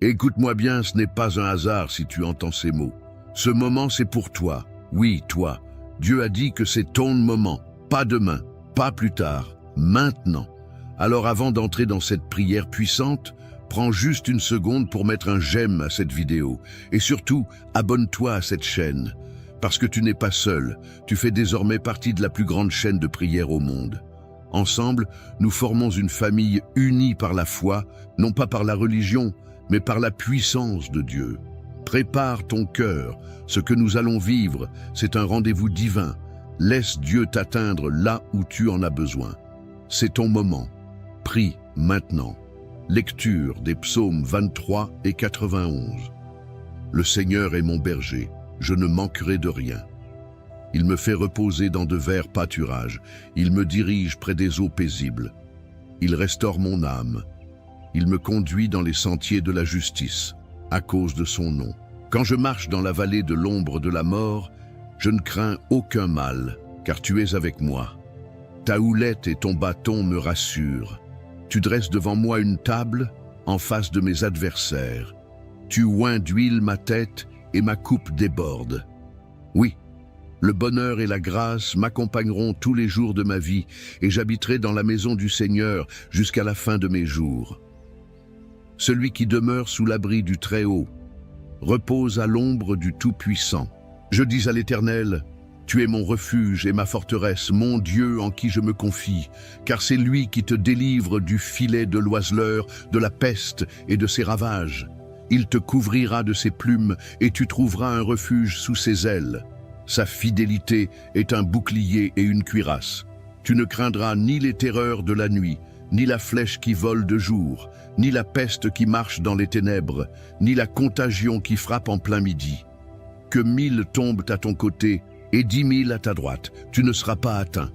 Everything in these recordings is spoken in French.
Écoute-moi bien, ce n'est pas un hasard si tu entends ces mots. Ce moment, c'est pour toi. Oui, toi. Dieu a dit que c'est ton moment. Pas demain, pas plus tard, maintenant. Alors avant d'entrer dans cette prière puissante, prends juste une seconde pour mettre un j'aime à cette vidéo. Et surtout, abonne-toi à cette chaîne. Parce que tu n'es pas seul, tu fais désormais partie de la plus grande chaîne de prière au monde. Ensemble, nous formons une famille unie par la foi, non pas par la religion, mais par la puissance de Dieu. Prépare ton cœur, ce que nous allons vivre, c'est un rendez-vous divin. Laisse Dieu t'atteindre là où tu en as besoin. C'est ton moment. Prie maintenant. Lecture des psaumes 23 et 91. Le Seigneur est mon berger, je ne manquerai de rien. Il me fait reposer dans de verts pâturages, il me dirige près des eaux paisibles. Il restaure mon âme. Il me conduit dans les sentiers de la justice, à cause de son nom. Quand je marche dans la vallée de l'ombre de la mort, je ne crains aucun mal, car tu es avec moi. Ta houlette et ton bâton me rassurent. Tu dresses devant moi une table en face de mes adversaires. Tu oins d'huile ma tête et ma coupe déborde. Oui, le bonheur et la grâce m'accompagneront tous les jours de ma vie et j'habiterai dans la maison du Seigneur jusqu'à la fin de mes jours. Celui qui demeure sous l'abri du Très-Haut repose à l'ombre du Tout-Puissant. Je dis à l'Éternel, tu es mon refuge et ma forteresse, mon Dieu en qui je me confie, car c'est lui qui te délivre du filet de l'oiseleur, de la peste et de ses ravages. Il te couvrira de ses plumes et tu trouveras un refuge sous ses ailes. Sa fidélité est un bouclier et une cuirasse. Tu ne craindras ni les terreurs de la nuit, ni la flèche qui vole de jour, ni la peste qui marche dans les ténèbres, ni la contagion qui frappe en plein midi. Que 1000 tombent à ton côté et 10 000 à ta droite, tu ne seras pas atteint.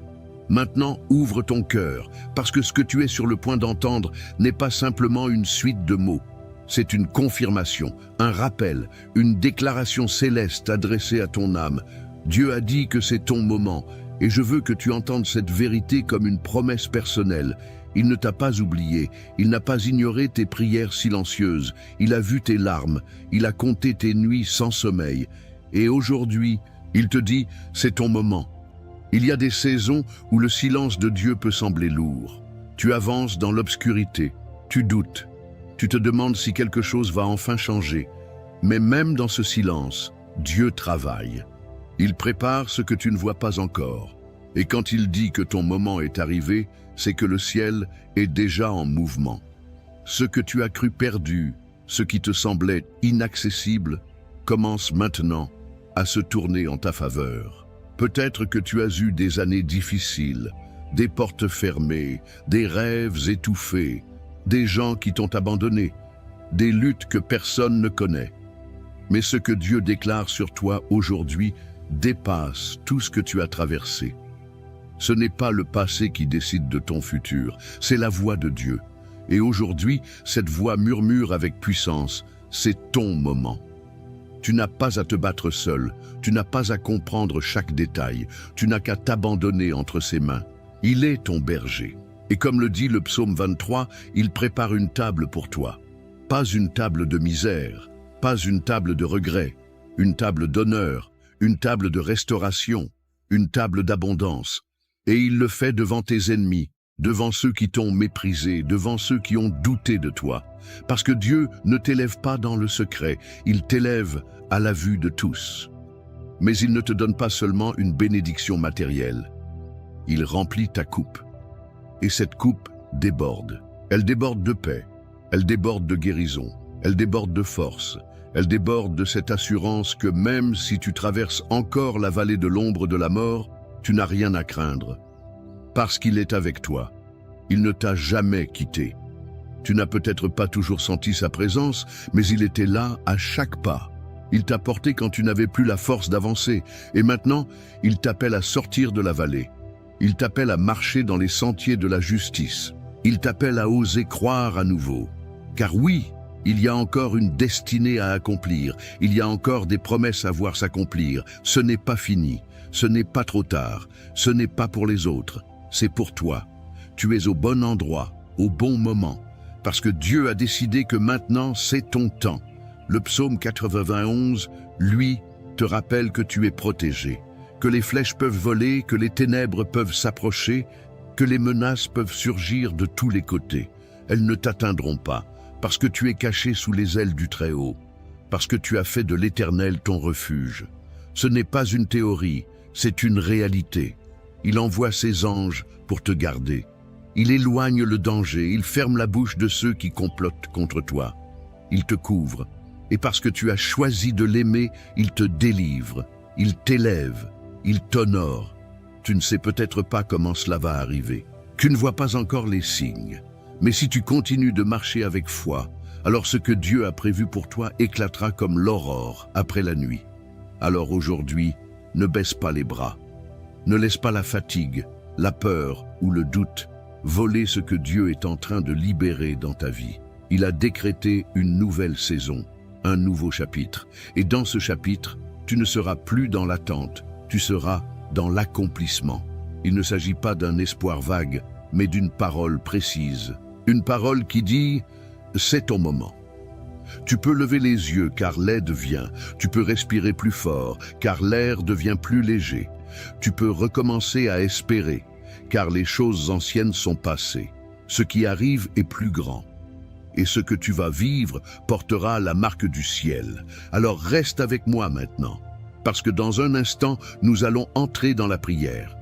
Maintenant, ouvre ton cœur, parce que ce que tu es sur le point d'entendre n'est pas simplement une suite de mots. C'est une confirmation, un rappel, une déclaration céleste adressée à ton âme. Dieu a dit que c'est ton moment, et je veux que tu entendes cette vérité comme une promesse personnelle. Il ne t'a pas oublié, il n'a pas ignoré tes prières silencieuses, il a vu tes larmes, il a compté tes nuits sans sommeil. Et aujourd'hui, il te dit, c'est ton moment. Il y a des saisons où le silence de Dieu peut sembler lourd. Tu avances dans l'obscurité, tu doutes, tu te demandes si quelque chose va enfin changer. Mais même dans ce silence, Dieu travaille. Il prépare ce que tu ne vois pas encore. Et quand il dit que ton moment est arrivé, c'est que le ciel est déjà en mouvement. Ce que tu as cru perdu, ce qui te semblait inaccessible, commence maintenant à se tourner en ta faveur. Peut-être que tu as eu des années difficiles, des portes fermées, des rêves étouffés, des gens qui t'ont abandonné, des luttes que personne ne connaît. Mais ce que Dieu déclare sur toi aujourd'hui dépasse tout ce que tu as traversé. Ce n'est pas le passé qui décide de ton futur, c'est la voix de Dieu. Et aujourd'hui, cette voix murmure avec puissance, c'est ton moment. Tu n'as pas à te battre seul, tu n'as pas à comprendre chaque détail, tu n'as qu'à t'abandonner entre ses mains. Il est ton berger. Et comme le dit le psaume 23, il prépare une table pour toi. Pas une table de misère, pas une table de regret, une table d'honneur, une table de restauration, une table d'abondance. Et il le fait devant tes ennemis, devant ceux qui t'ont méprisé, devant ceux qui ont douté de toi. Parce que Dieu ne t'élève pas dans le secret, il t'élève à la vue de tous. Mais il ne te donne pas seulement une bénédiction matérielle. Il remplit ta coupe. Et cette coupe déborde. Elle déborde de paix, elle déborde de guérison, elle déborde de force, elle déborde de cette assurance que même si tu traverses encore la vallée de l'ombre de la mort, tu n'as rien à craindre. Parce qu'il est avec toi, il ne t'a jamais quitté. Tu n'as peut-être pas toujours senti sa présence, mais il était là à chaque pas. Il t'a porté quand tu n'avais plus la force d'avancer, et maintenant, il t'appelle à sortir de la vallée. Il t'appelle à marcher dans les sentiers de la justice. Il t'appelle à oser croire à nouveau. Car oui, il y a encore une destinée à accomplir. Il y a encore des promesses à voir s'accomplir. Ce n'est pas fini. Ce n'est pas trop tard. Ce n'est pas pour les autres. C'est pour toi. Tu es au bon endroit, au bon moment. parce que Dieu a décidé que maintenant c'est ton temps. Le psaume 91, lui, te rappelle que tu es protégé, que les flèches peuvent voler, que les ténèbres peuvent s'approcher, que les menaces peuvent surgir de tous les côtés. Elles ne t'atteindront pas, parce que tu es caché sous les ailes du Très-Haut, parce que tu as fait de l'Éternel ton refuge. Ce n'est pas une théorie, c'est une réalité. Il envoie ses anges pour te garder. Il éloigne le danger, il ferme la bouche de ceux qui complotent contre toi. Il te couvre, et parce que tu as choisi de l'aimer, il te délivre, il t'élève, il t'honore. Tu ne sais peut-être pas comment cela va arriver. Tu ne vois pas encore les signes. Mais si tu continues de marcher avec foi, alors ce que Dieu a prévu pour toi éclatera comme l'aurore après la nuit. Alors aujourd'hui, ne baisse pas les bras. Ne laisse pas la fatigue, la peur ou le doute voler ce que Dieu est en train de libérer dans ta vie. Il a décrété une nouvelle saison, un nouveau chapitre. Et dans ce chapitre, tu ne seras plus dans l'attente, tu seras dans l'accomplissement. Il ne s'agit pas d'un espoir vague, mais d'une parole précise. Une parole qui dit « c'est ton moment ». Tu peux lever les yeux car l'aide vient. Tu peux respirer plus fort car l'air devient plus léger. Tu peux recommencer à espérer car les choses anciennes sont passées. Ce qui arrive est plus grand. Et ce que tu vas vivre portera la marque du ciel. Alors reste avec moi maintenant, parce que dans un instant, nous allons entrer dans la prière.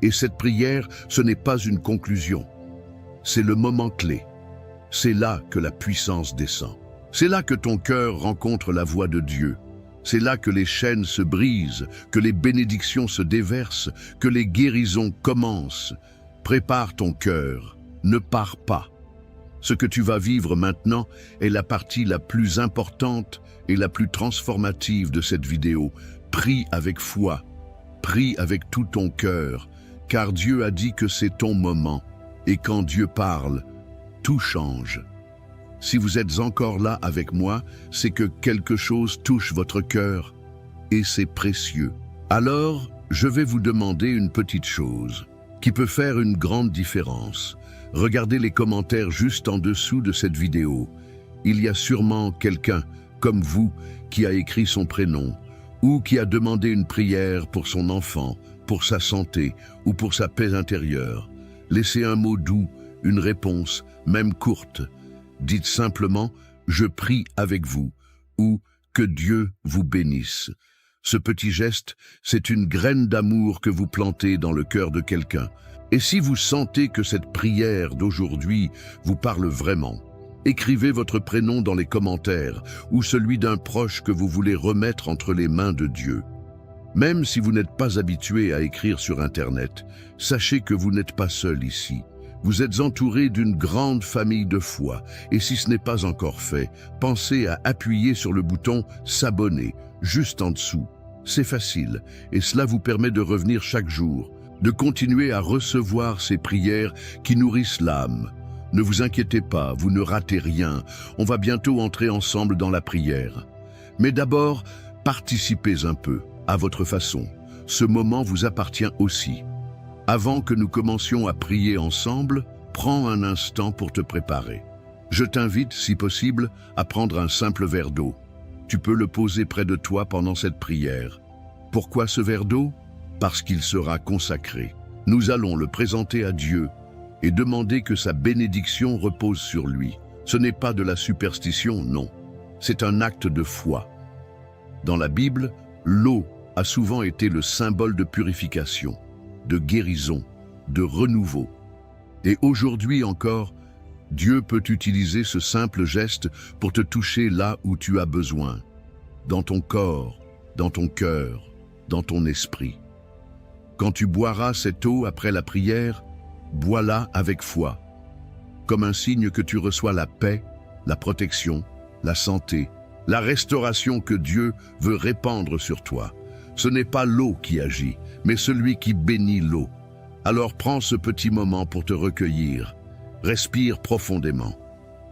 Et cette prière, ce n'est pas une conclusion. C'est le moment clé. C'est là que la puissance descend. C'est là que ton cœur rencontre la voix de Dieu. C'est là que les chaînes se brisent, que les bénédictions se déversent, que les guérisons commencent. Prépare ton cœur, ne pars pas. Ce que tu vas vivre maintenant est la partie la plus importante et la plus transformative de cette vidéo. Prie avec foi, prie avec tout ton cœur, car Dieu a dit que c'est ton moment. Et quand Dieu parle, tout change. Si vous êtes encore là avec moi, c'est que quelque chose touche votre cœur et c'est précieux. Alors, je vais vous demander une petite chose qui peut faire une grande différence. Regardez les commentaires juste en dessous de cette vidéo. Il y a sûrement quelqu'un, comme vous, qui a écrit son prénom ou qui a demandé une prière pour son enfant, pour sa santé ou pour sa paix intérieure. Laissez un mot doux, une réponse, même courte. Dites simplement « Je prie avec vous » ou « Que Dieu vous bénisse ». Ce petit geste, c'est une graine d'amour que vous plantez dans le cœur de quelqu'un. Et si vous sentez que cette prière d'aujourd'hui vous parle vraiment, écrivez votre prénom dans les commentaires ou celui d'un proche que vous voulez remettre entre les mains de Dieu. Même si vous n'êtes pas habitué à écrire sur Internet, sachez que vous n'êtes pas seul ici. Vous êtes entouré d'une grande famille de foi, et si ce n'est pas encore fait, pensez à appuyer sur le bouton « S'abonner » juste en dessous. C'est facile, et cela vous permet de revenir chaque jour, de continuer à recevoir ces prières qui nourrissent l'âme. Ne vous inquiétez pas, vous ne ratez rien, on va bientôt entrer ensemble dans la prière. Mais d'abord, participez un peu, à votre façon. Ce moment vous appartient aussi. Avant que nous commencions à prier ensemble, prends un instant pour te préparer. Je t'invite, si possible, à prendre un simple verre d'eau. Tu peux le poser près de toi pendant cette prière. Pourquoi ce verre d'eau? Parce qu'il sera consacré. Nous allons le présenter à Dieu et demander que sa bénédiction repose sur lui. Ce n'est pas de la superstition, non. C'est un acte de foi. Dans la Bible, l'eau a souvent été le symbole de purification, de guérison, de renouveau. Et aujourd'hui encore, Dieu peut utiliser ce simple geste pour te toucher là où tu as besoin, dans ton corps, dans ton cœur, dans ton esprit. Quand tu boiras cette eau après la prière, bois-la avec foi, comme un signe que tu reçois la paix, la protection, la santé, la restauration que Dieu veut répandre sur toi. Ce n'est pas l'eau qui agit, mais celui qui bénit l'eau. Alors prends ce petit moment pour te recueillir. Respire profondément.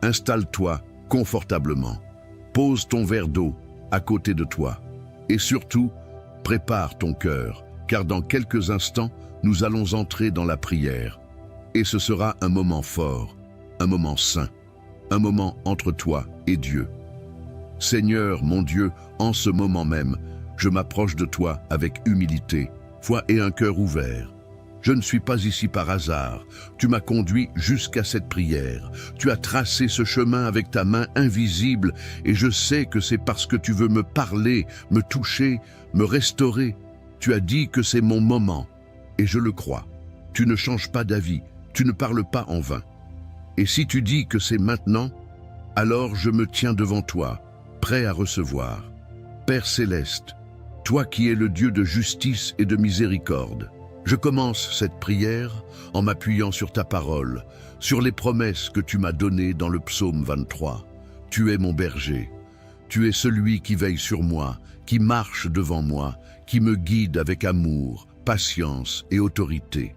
Installe-toi confortablement. Pose ton verre d'eau à côté de toi. Et surtout, prépare ton cœur, car dans quelques instants, nous allons entrer dans la prière. Et ce sera un moment fort, un moment saint. un moment entre toi et Dieu. Seigneur, mon Dieu, en ce moment même, je m'approche de toi avec humilité, foi et un cœur ouvert. Je ne suis pas ici par hasard. Tu m'as conduit jusqu'à cette prière. Tu as tracé ce chemin avec ta main invisible et je sais que c'est parce que tu veux me parler, me toucher, me restaurer. Tu as dit que c'est mon moment et je le crois. Tu ne changes pas d'avis, tu ne parles pas en vain. Et si tu dis que c'est maintenant, alors je me tiens devant toi, prêt à recevoir. Père céleste, toi qui es le Dieu de justice et de miséricorde, je commence cette prière en m'appuyant sur ta parole, sur les promesses que tu m'as données dans le psaume 23. Tu es mon berger, tu es celui qui veille sur moi, qui marche devant moi, qui me guide avec amour, patience et autorité.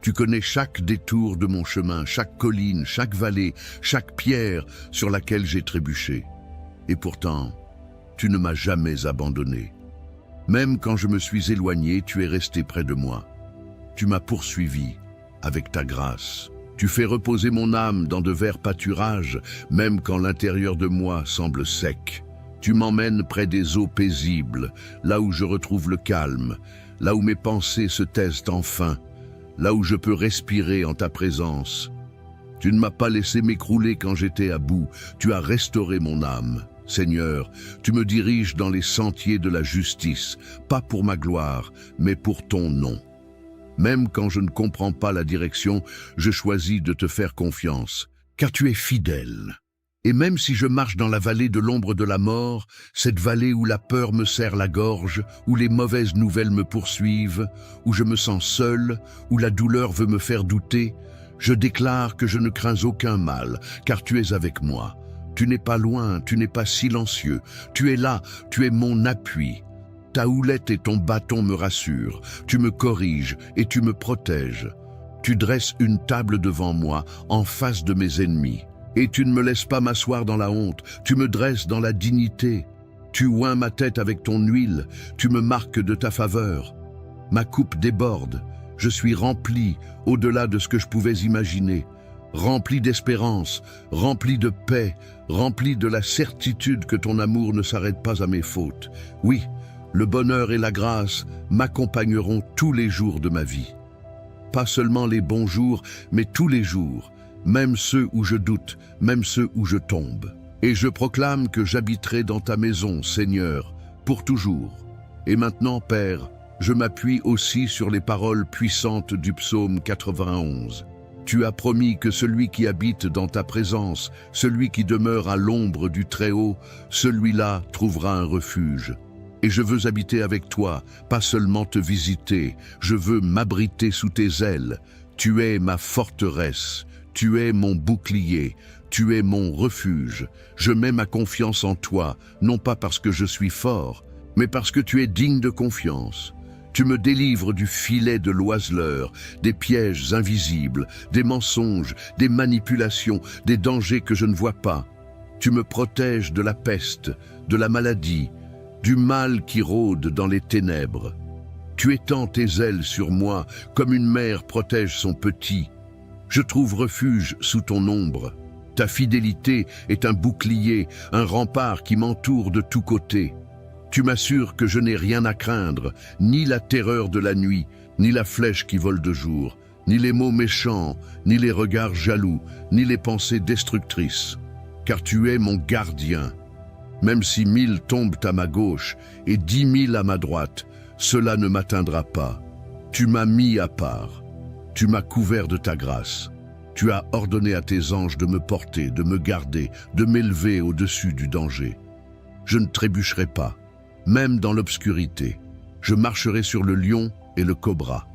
Tu connais chaque détour de mon chemin, chaque colline, chaque vallée, chaque pierre sur laquelle j'ai trébuché. Et pourtant, tu ne m'as jamais abandonné. Même quand je me suis éloigné, tu es resté près de moi. Tu m'as poursuivi avec ta grâce. Tu fais reposer mon âme dans de verts pâturages, même quand l'intérieur de moi semble sec. Tu m'emmènes près des eaux paisibles, là où je retrouve le calme, là où mes pensées se taisent enfin, là où je peux respirer en ta présence. Tu ne m'as pas laissé m'écrouler quand j'étais à bout, tu as restauré mon âme. Seigneur, tu me diriges dans les sentiers de la justice, pas pour ma gloire, mais pour ton nom. Même quand je ne comprends pas la direction, je choisis de te faire confiance, car tu es fidèle. Et même si je marche dans la vallée de l'ombre de la mort, cette vallée où la peur me serre la gorge, où les mauvaises nouvelles me poursuivent, où je me sens seul, où la douleur veut me faire douter, je déclare que je ne crains aucun mal, car tu es avec moi. Tu n'es pas loin, tu n'es pas silencieux, tu es là, tu es mon appui. Ta houlette et ton bâton me rassurent, tu me corriges et tu me protèges. Tu dresses une table devant moi, en face de mes ennemis. Et tu ne me laisses pas m'asseoir dans la honte, tu me dresses dans la dignité. Tu oins ma tête avec ton huile, tu me marques de ta faveur. Ma coupe déborde, je suis rempli au-delà de ce que je pouvais imaginer. Rempli d'espérance, rempli de paix, rempli de la certitude que ton amour ne s'arrête pas à mes fautes. Oui, le bonheur et la grâce m'accompagneront tous les jours de ma vie. Pas seulement les bons jours, mais tous les jours, même ceux où je doute, même ceux où je tombe. Et je proclame que j'habiterai dans ta maison, Seigneur, pour toujours. Et maintenant, Père, je m'appuie aussi sur les paroles puissantes du psaume 91. Tu as promis que celui qui habite dans ta présence, celui qui demeure à l'ombre du Très-Haut, celui-là trouvera un refuge. Et je veux habiter avec toi, pas seulement te visiter, je veux m'abriter sous tes ailes. Tu es ma forteresse, tu es mon bouclier, tu es mon refuge. Je mets ma confiance en toi, non pas parce que je suis fort, mais parce que tu es digne de confiance. Tu me délivres du filet de l'oiseleur, des pièges invisibles, des mensonges, des manipulations, des dangers que je ne vois pas. Tu me protèges de la peste, de la maladie, du mal qui rôde dans les ténèbres. Tu étends tes ailes sur moi comme une mère protège son petit. Je trouve refuge sous ton ombre. Ta fidélité est un bouclier, un rempart qui m'entoure de tous côtés. Tu m'assures que je n'ai rien à craindre, ni la terreur de la nuit, ni la flèche qui vole de jour, ni les mots méchants, ni les regards jaloux, ni les pensées destructrices. Car tu es mon gardien. Même si 1000 tombent à ma gauche et 10 000 à ma droite, cela ne m'atteindra pas. Tu m'as mis à part. Tu m'as couvert de ta grâce. Tu as ordonné à tes anges de me porter, de me garder, de m'élever au-dessus du danger. Je ne trébucherai pas, même dans l'obscurité. Je marcherai sur le lion et le cobra.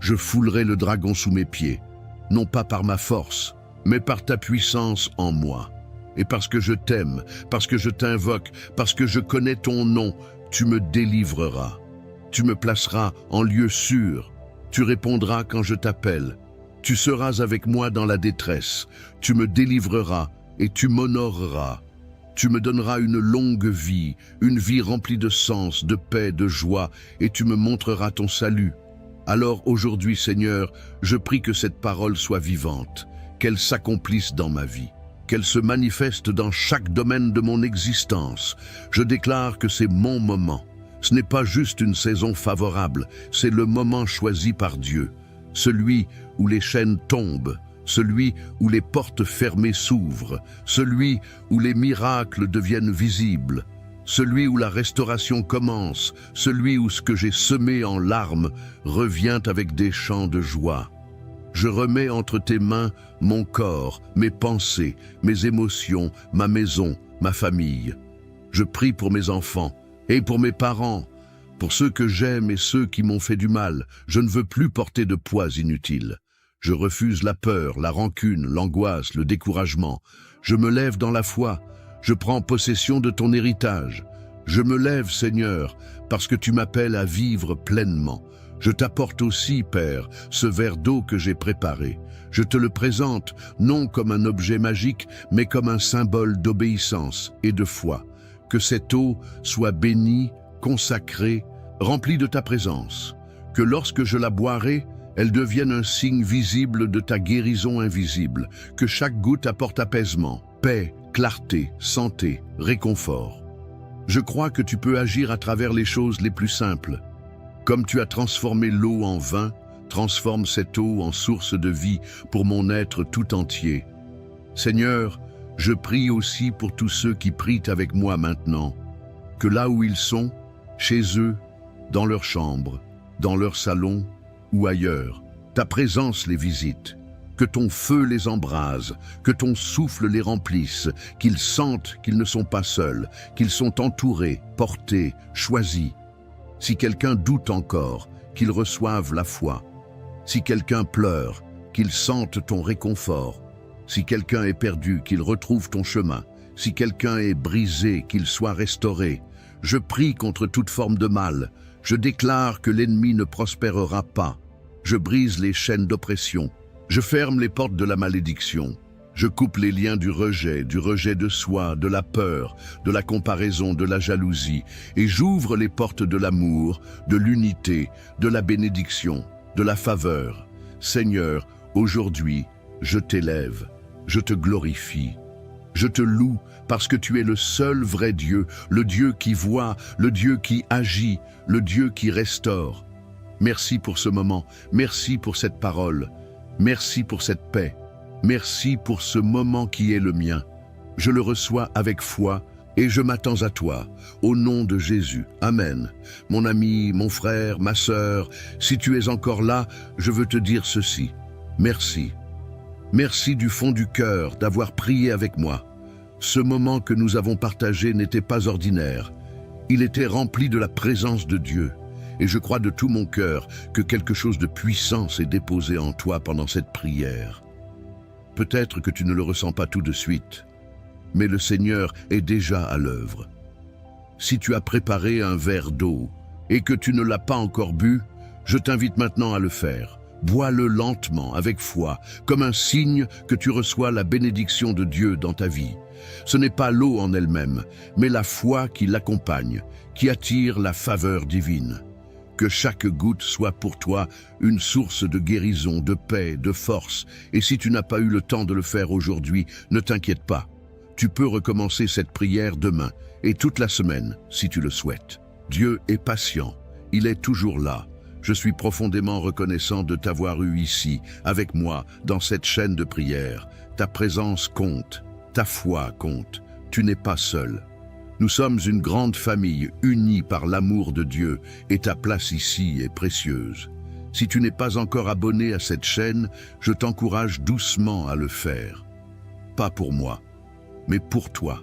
Je foulerai le dragon sous mes pieds, non pas par ma force, mais par ta puissance en moi. Et parce que je t'aime, parce que je t'invoque, parce que je connais ton nom, tu me délivreras. Tu me placeras en lieu sûr. Tu répondras quand je t'appelle. Tu seras avec moi dans la détresse. Tu me délivreras et tu m'honoreras. Tu me donneras une longue vie, une vie remplie de sens, de paix, de joie, et tu me montreras ton salut. Alors aujourd'hui, Seigneur, je prie que cette parole soit vivante, qu'elle s'accomplisse dans ma vie. qu'elle se manifeste dans chaque domaine de mon existence. Je déclare que c'est mon moment. Ce n'est pas juste une saison favorable, c'est le moment choisi par Dieu. Celui où les chaînes tombent, celui où les portes fermées s'ouvrent, celui où les miracles deviennent visibles, celui où la restauration commence, celui où ce que j'ai semé en larmes revient avec des chants de joie. Je remets entre tes mains mon corps, mes pensées, mes émotions, ma maison, ma famille. Je prie pour mes enfants et pour mes parents, pour ceux que j'aime et ceux qui m'ont fait du mal. Je ne veux plus porter de poids inutiles. Je refuse la peur, la rancune, l'angoisse, le découragement. Je me lève dans la foi. Je prends possession de ton héritage. Je me lève, Seigneur, parce que tu m'appelles à vivre pleinement. Je t'apporte aussi, Père, ce verre d'eau que j'ai préparé. Je te le présente, non comme un objet magique, mais comme un symbole d'obéissance et de foi. Que cette eau soit bénie, consacrée, remplie de ta présence. Que lorsque je la boirai, elle devienne un signe visible de ta guérison invisible. Que chaque goutte apporte apaisement, paix, clarté, santé, réconfort. Je crois que tu peux agir à travers les choses les plus simples. Comme tu as transformé l'eau en vin, transforme cette eau en source de vie pour mon être tout entier. Seigneur, je prie aussi pour tous ceux qui prient avec moi maintenant, que là où ils sont, chez eux, dans leur chambre, dans leur salon ou ailleurs, ta présence les visite, que ton feu les embrase, que ton souffle les remplisse, qu'ils sentent qu'ils ne sont pas seuls, qu'ils sont entourés, portés, choisis. Si quelqu'un doute encore, qu'il reçoive la foi. Si quelqu'un pleure, qu'il sente ton réconfort. Si quelqu'un est perdu, qu'il retrouve ton chemin. Si quelqu'un est brisé, qu'il soit restauré. Je prie contre toute forme de mal. Je déclare que l'ennemi ne prospérera pas. Je brise les chaînes d'oppression. Je ferme les portes de la malédiction. Je coupe les liens du rejet de soi, de la peur, de la comparaison, de la jalousie, et j'ouvre les portes de l'amour, de l'unité, de la bénédiction, de la faveur. Seigneur, aujourd'hui, je t'élève, je te glorifie, je te loue parce que tu es le seul vrai Dieu, le Dieu qui voit, le Dieu qui agit, le Dieu qui restaure. Merci pour ce moment, merci pour cette parole, merci pour cette paix. Merci pour ce moment qui est le mien. Je le reçois avec foi et je m'attends à toi. Au nom de Jésus. Amen. Mon ami, mon frère, ma sœur, si tu es encore là, je veux te dire ceci. Merci. Merci du fond du cœur d'avoir prié avec moi. Ce moment que nous avons partagé n'était pas ordinaire. Il était rempli de la présence de Dieu. Et je crois de tout mon cœur que quelque chose de puissant s'est déposé en toi pendant cette prière. Peut-être que tu ne le ressens pas tout de suite, mais le Seigneur est déjà à l'œuvre. Si tu as préparé un verre d'eau et que tu ne l'as pas encore bu, je t'invite maintenant à le faire. Bois-le lentement, avec foi, comme un signe que tu reçois la bénédiction de Dieu dans ta vie. Ce n'est pas l'eau en elle-même, mais la foi qui l'accompagne, qui attire la faveur divine. Que chaque goutte soit pour toi une source de guérison, de paix, de force. Et si tu n'as pas eu le temps de le faire aujourd'hui, ne t'inquiète pas. Tu peux recommencer cette prière demain et toute la semaine, si tu le souhaites. Dieu est patient. Il est toujours là. Je suis profondément reconnaissant de t'avoir eu ici, avec moi, dans cette chaîne de prière. Ta présence compte. Ta foi compte. Tu n'es pas seul. Nous sommes une grande famille unie par l'amour de Dieu et ta place ici est précieuse. Si tu n'es pas encore abonné à cette chaîne, je t'encourage doucement à le faire. Pas pour moi, mais pour toi.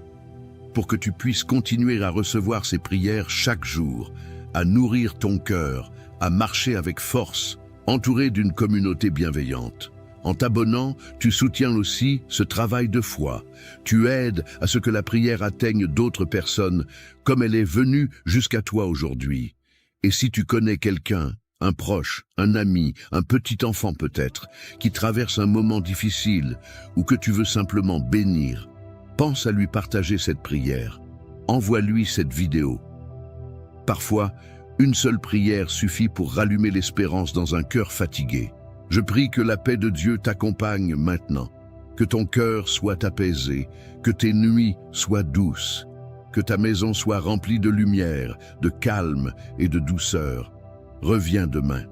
Pour que tu puisses continuer à recevoir ces prières chaque jour, à nourrir ton cœur, à marcher avec force, entouré d'une communauté bienveillante. En t'abonnant, tu soutiens aussi ce travail de foi. Tu aides à ce que la prière atteigne d'autres personnes comme elle est venue jusqu'à toi aujourd'hui. Et si tu connais quelqu'un, un proche, un ami, un petit enfant peut-être, qui traverse un moment difficile ou que tu veux simplement bénir, pense à lui partager cette prière. Envoie-lui cette vidéo. Parfois, une seule prière suffit pour rallumer l'espérance dans un cœur fatigué. Je prie que la paix de Dieu t'accompagne maintenant. Que ton cœur soit apaisé, que tes nuits soient douces, que ta maison soit remplie de lumière, de calme et de douceur. Reviens demain.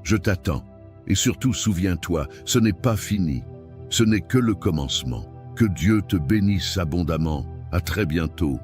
Je t'attends. Et surtout, souviens-toi, ce n'est pas fini. Ce n'est que le commencement. Que Dieu te bénisse abondamment. À très bientôt.